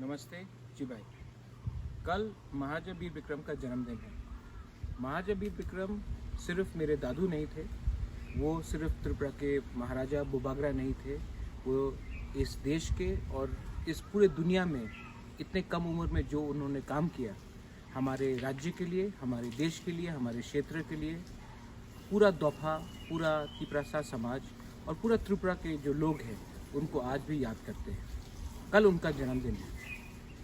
नमस्ते जी भाई। कल महाराजा वीर विक्रम का जन्मदिन है। महाराजा वीर विक्रम सिर्फ मेरे दादू नहीं थे, वो सिर्फ त्रिपुरा के महाराजा बुबागरा नहीं थे, वो इस देश के और इस पूरे दुनिया में इतने कम उम्र में जो उन्होंने काम किया, हमारे राज्य के लिए, हमारे देश के लिए, हमारे क्षेत्र के लिए, पूरा दोफा, पूरा तिपरासा समाज और पूरा त्रिपुरा के जो लोग हैं उनको आज भी याद करते हैं। कल उनका जन्मदिन है।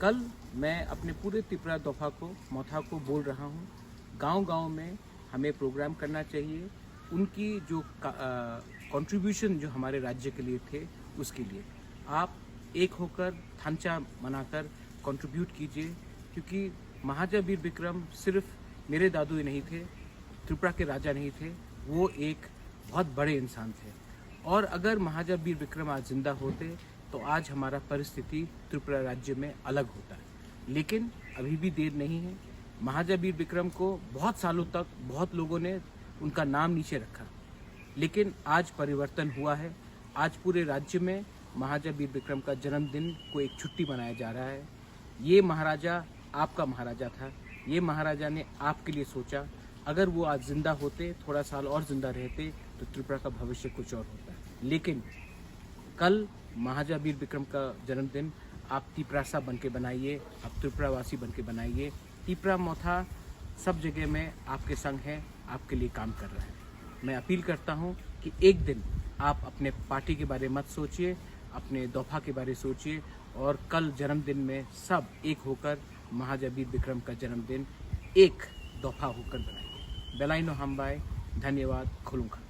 कल मैं अपने पूरे त्रिपुरा दोफा को, मोथा को बोल रहा हूँ, गांव-गांव में हमें प्रोग्राम करना चाहिए। उनकी जो कंट्रीब्यूशन जो हमारे राज्य के लिए थे, उसके लिए आप एक होकर थांचा मनाकर कंट्रीब्यूट कीजिए, क्योंकि महाराजा वीर विक्रम सिर्फ मेरे दादू ही नहीं थे, त्रिपुरा के राजा नहीं थे, वो एक बहुत बड़े इंसान थे। और अगर महाराजा वीर विक्रम आज जिंदा होते तो आज हमारा परिस्थिति त्रिपुरा राज्य में अलग होता है। लेकिन अभी भी देर नहीं है। महाराजा वीर विक्रम को बहुत सालों तक बहुत लोगों ने उनका नाम नीचे रखा, लेकिन आज परिवर्तन हुआ है। आज पूरे राज्य में महाराजा वीर विक्रम का जन्मदिन को एक छुट्टी मनाया जा रहा है। ये महाराजा आपका महाराजा था, ये महाराजा ने आपके लिए सोचा। अगर वो आज जिंदा होते, थोड़ा साल और जिंदा रहते, तो त्रिपुरा का भविष्य कुछ और होता है। लेकिन कल महाराजा वीर विक्रम का जन्मदिन आप तिपरासा बन के बनाइए, आप त्रिपुरावासी बन के बनाइए। तिपरा मोथा सब जगह में आपके संग है, आपके लिए काम कर रहा है। मैं अपील करता हूं कि एक दिन आप अपने पार्टी के बारे मत सोचिए, अपने दोफा के बारे सोचिए, और कल जन्मदिन में सब एक होकर महाराजा वीर विक्रम का जन्मदिन एक दोफा होकर बनाइए। बेलाइनो हमबाई, धन्यवाद, खुलूंगा।